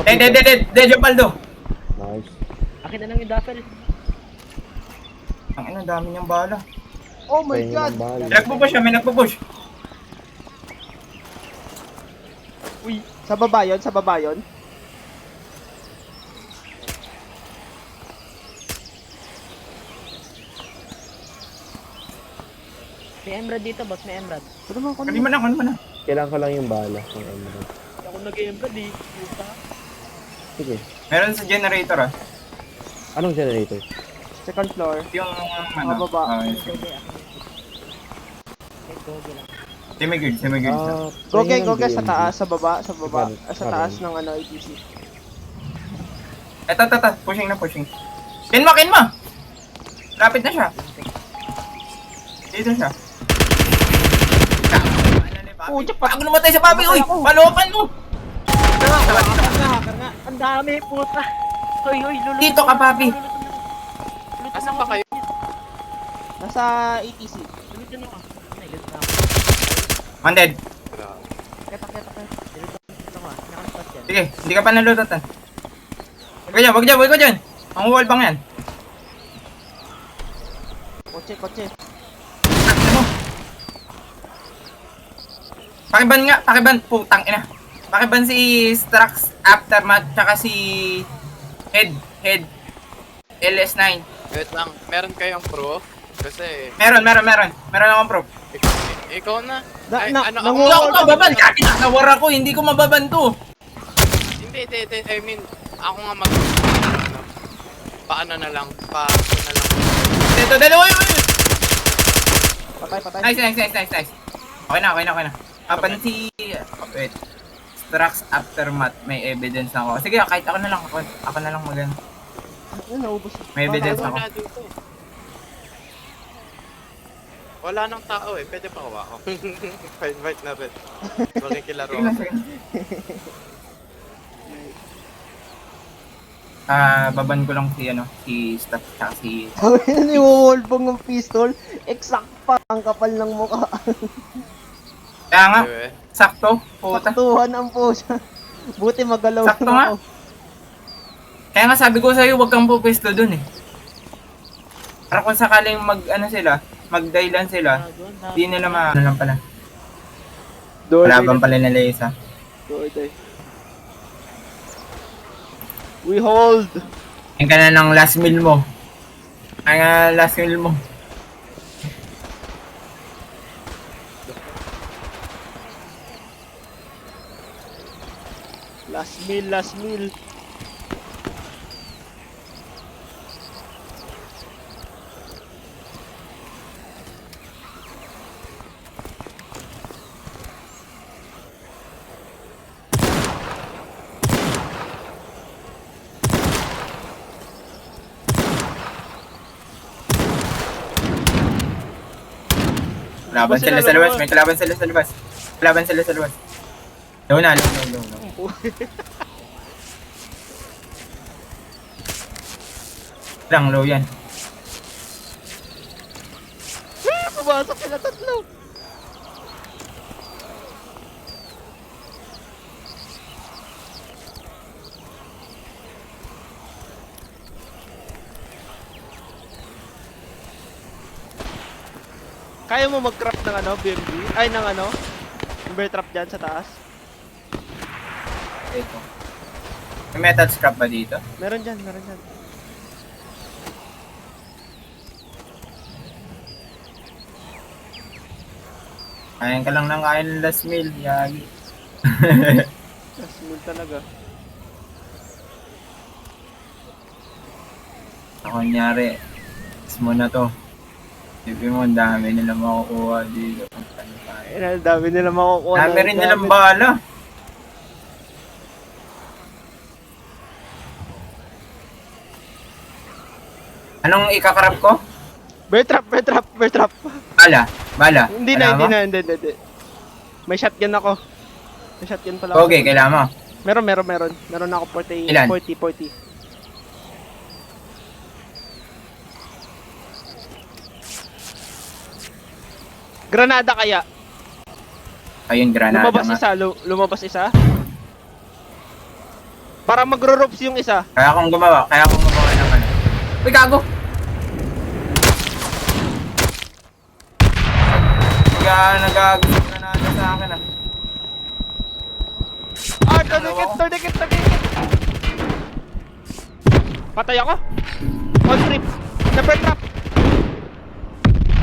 Dead yung paldo. Nice. Akin na lang yung duffel. Ang ina, dami niyang bala. Oh my Pahinga god! ng bahala. May nagpupush siya, may nagpupush. Uy, sa baba yun, sa baba yun. May emerald dito, boss. May emerald. Ano naman, Kunin mo na, kunin mo na. Kailangan ko lang yung bala ng emerald. Hindi ako nag-emerald eh. Puta. Sige. Meron sa generator ah. Anong generator? Second floor. Yung baba. yes. Goge, akin. Okay, goge lang. Timigid siya. Goge sa taas, sa baba, sa baba. Ipan, Sa taas ng ano, ATC. Eto, pushing na, pushing. Kin mo! Lapit na siya. Dito siya. Oh, tsak Bago namatay sa papi, uy! Palokan mo! Hacker nga. Ang dami, puta. Hoy, lulutong. Dito ka, papi. Asan pa kayo? Nasa ATC. Lulutong ako. Nailit na ako. One dead. Ketak. Lulutong ako. Nakalipat yan. Sige, hindi ka pa nalutotan. Wag ka dyan. Ang wall bang yan. Kotse. Ano mo? Pakiban, putang ina. Pakiban si Strax Aftermath, tsaka si Head LS9. Wait lang, meron kayong pro? Kasi, Meron akong proof. ikaw na. Na- Ay, na- ano, nangu- Hindi ako mababan, kaki nawara ko, hindi ko mababan to. Hindi, I mean, ako nga ano, paano na lang. Ito, dalawa yun. Patay. Nice. Okay na. Apan si, wait. Strax Aftermath, may evidence ako. Sige, kahit ako na lang magano. Ano, naubos. May evidence ako. Wala dito. Wala nang tao eh, pwede pa kawa ako. Pa-invite na rin. Makikilaro Sige lang, ako. sige. Baban ko lang si Staff tsaka si... Sabi na ni Wallbong ng pistol, exact pa ang kapal ng mukha. Kaya nga, Diba? sakto, puta. Saktuhan ang pusa. Buti magalaw Sakto na nga. ako. Kaya nga sabi ko sa'yo, huwag kang pupesto dun eh. Para kung sakaling magdailan sila, di nila ano lang pala. Kalaban pala nila isa. We hold. Yan ka na ng last meal mo. Last meal mo. Last meal. Laban sila sa labas, may kalaban sila sa labas. Low na. Lang, low yan. Pumasok sila tatlo. Kaya mo mag-craft ng BMG? Ay, ng bear trap dyan sa taas? Ito. May metal scrap ba dito? Meron dyan. Kain ka lang ng kain ng last meal, yagi. Last meal talaga. Ako kunyari, mo na to. Sabi mo, ang dami nila makukuha dito. Ang dami nila makukuha. Dami rin nilang bala. Anong ikakarap ko? Bear trap. Bala. Hindi Wala na. May shotgun ako. May shotgun pala mo? Okay, kailangan mo. Meron. Meron ako 40. Ilan? 40. Granada kaya? Ayun, granada Lumabas nga. isa. Lumabas isa? Para magro-ropes yung isa. Kaya akong gumawa ng ano. Uy, gago! Nagagusto na natin sa akin ah. Ah, tordikit. Patay ako. On trip. Number trap.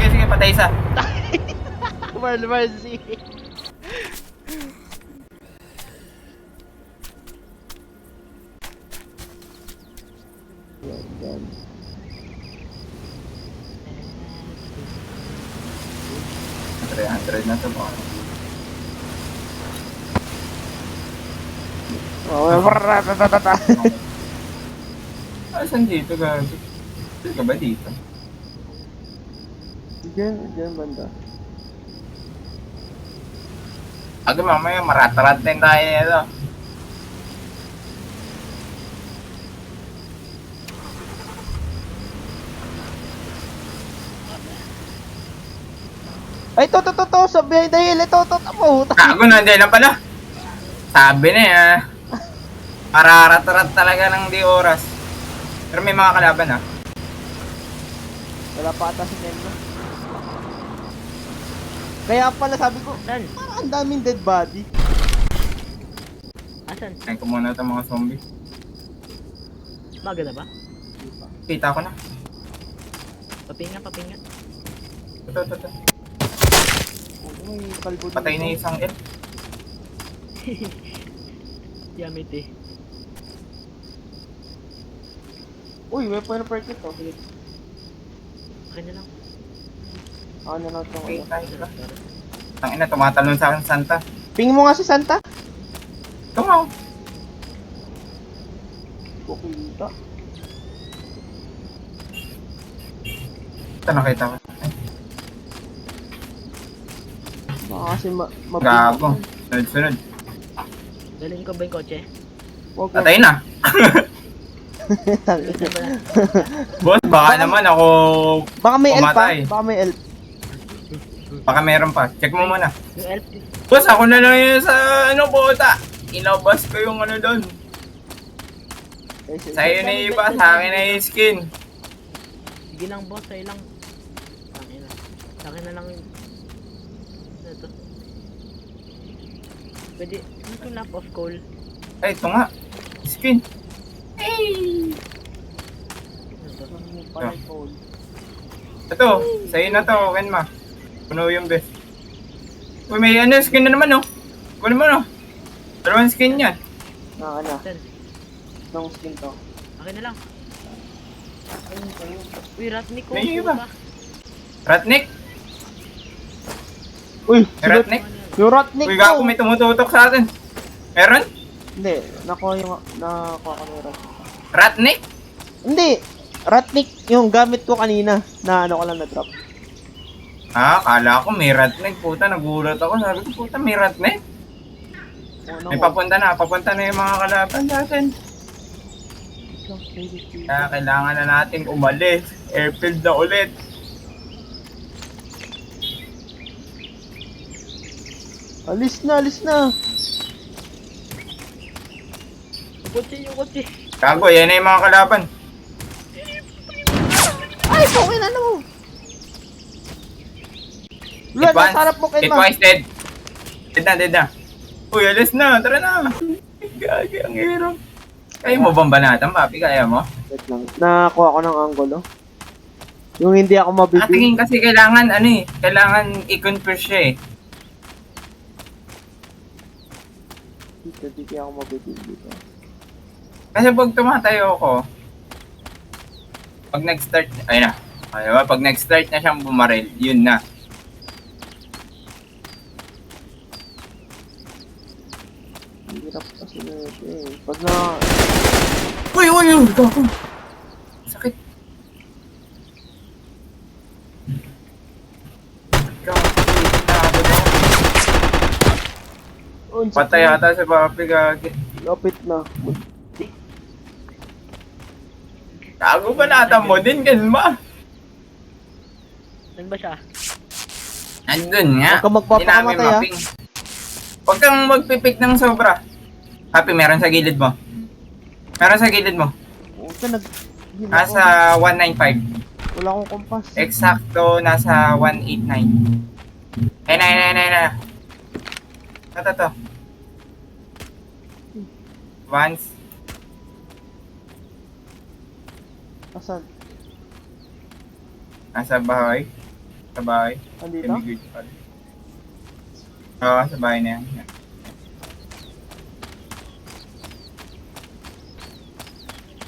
Sige, patay isa. Mercy. Yan. 300 na to ba? Asan dito gago? Dito ka ba dito? Diyan banda. Aga mamaya maratarat din tayo nito. Ay, to, sa behind the hill. Ito, puta. Gago na, hindi lang pala. Sabi na eh. Mararatarat talaga ng di oras. Pero may mga kalaban ah. Wala pa ata si Nelma. Kaya pala sabi ko, Saan? parang ang daming dead body. Asan? Kain ko muna itong mga zombie. Maga na ba? Kita ko na. Papinga. Ito. May kalbo dito. Patay na yung isang L. Yamit eh. Uy, may point of purchase to. Akin na lang. Ano na ito? Okay, tayo ba? Tangina, tumatalon sa akin Santa. Ping mo nga si Santa. Tumaw. Kukita. Ito nakita ko. Ay, Baka kasi gago. Sunod. Dalhin ko ba yung kotse? Wag mo. Patay na. Saan ba na? Boss, baka naman ako... Baka may elf pa. Pumatay. Baka may elf. Baka meron pa. Check mo muna. Yung elf. Boss, ako na lang yun sa ano, bota. Inabas ko yung ano doon. Sa'yo na yung iba, sa akin na yung skin. Sige lang boss, sa'yo lang. Sa akin na lang yung... Ano to? Pwede, ano to lap of coal? Ay, ito nga. Skin. Hey! Ano to? Panay phone. Ito, sa'yo na to, Wenma. Puno yung best. Uy, may ano, skin na naman, oh. Kunin mo, no. Dalawang skin yan. Na ano? Saan? Nung skin to. Akin na lang. Uy, Ratnik ko. May iba. puta. Ratnik. Uy, May Ratnik. yung Rotnik Uy, gago, may tumututok sa atin. Meron? Hindi, nakuha ko ni Rotnik. Ratnik? Hindi! Rotnik yung gamit ko kanina na ano ko lang na-drop. Ah, kala ko may Ratnik. Puta, nagulat ako. Sabi ko, puta, may Ratnik. Ano May papunta na yung mga kalaban natin. Kaya kailangan na natin umalis. Airfield na ulit. Alis na! Yung kotse. Gago, yan na yung mga kalaban. Ay, okay na mo! Lord, nasa harap mo kayo, It dead. Dead na. Uy, alis na. Tara na. Gagi, ang hirap. Kaya mo bang banatan, papi? Kaya mo? Wait lang. Nakakuha ko ng angulo. Yung hindi ako mabibig. Tingin kasi kailangan, kailangan i-confirm siya eh. Hindi ako mabibig dito. Kasi pag tumatayo ako, pag nag-start, ayun na. Ayun, pag nag-start na siyang bumaril, yun na. Hirap kasi na ito eh. Pag na... Uy! Gago. Sakit. Oh, Patay yata si papi, gagi. Lapit na. Gago ba natin mo din, Kenma? Saan ba siya? Nandun nga. Huwag kang magpapakamatay, Huwag kang magpipik ng sobra. Papi, meron sa gilid mo. Meron sa gilid mo. Puta, hila ko. Nasa 195. Wala akong kompas. Eksakto, nasa 189. Ayun na, ayun na, ayun na, ayun na. Ito. Once. Asan? Nasa bahay. Sa bahay. Andito? Tumigil pa rin. Oo, sa bahay na yan. Yan.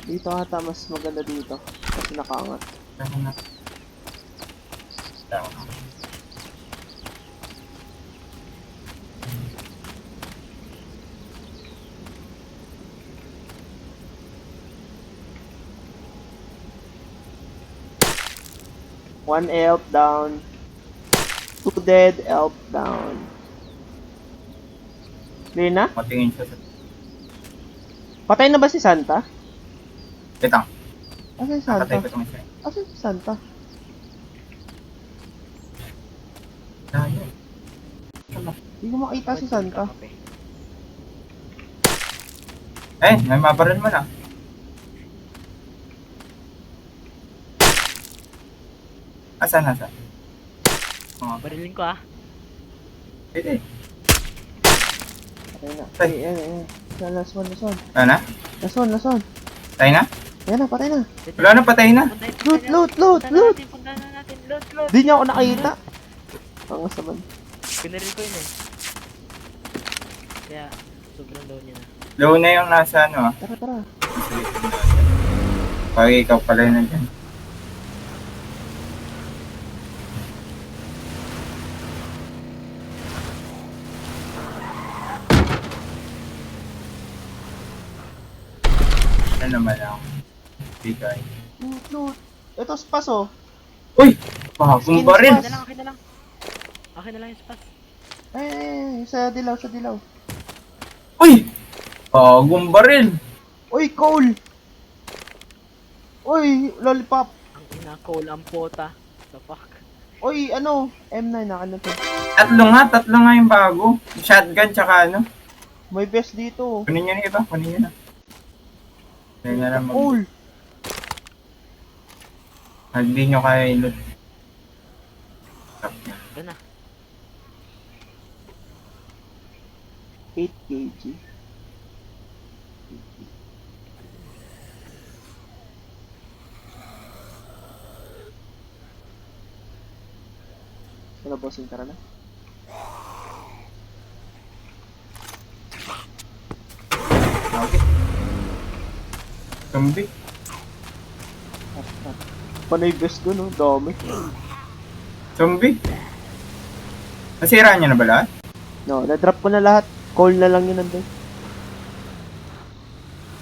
Dito ata mas maganda dito. Kasi nakaangat. Ako na. Ako na. One elf down. Two dead, elf down. Clear na? Matingin siya sa... Patay na ba si Santa? Kitang. Asan si Santa? Nakatay ko itong isa. Asan si Santa? Dahil. Hindi ko makita si Santa. Eh, may mabaran mo na. Asan? Oo. Barilin ko ah. Pwede. Patay na. Ay. Ayan. Last one. Ano na? Last one. Tayo na? Ayan na, patay na. Wala na, patay na. Loot! Punta na natin. Loot. Di niya ako nakita. Ang saman. Pinaril ko yun eh. Kaya, sobrang low niya na. Low na yung nasa ano ah. Tara. Pag ikaw pala na dyan. Ano naman ako? Bigay. Loot. Ito spas oh. Uy! Bagong baril! Akin na lang. Akin na lang yung spas. Ay, sa dilaw. Uy! Bagong baril! Uy, Cole! Uy, lollipop! Ang ina-call ang pota. The fuck? Uy, ano? M9, akin na to. Tatlo nga yung bago. Shotgun tsaka ano. May vest dito. Kunin nyo na iba, kunin nyo na. Kaya na lang mag... Cole! Hindi nyo kaya ilot. Ito na. 8 kg. Ano bossing, tara na. Okay. Zombie. Panay vest ko, no? Dami. Zombie. Nasira niya na ba lahat? No, na-drop ko na lahat. Call na lang yun nandun.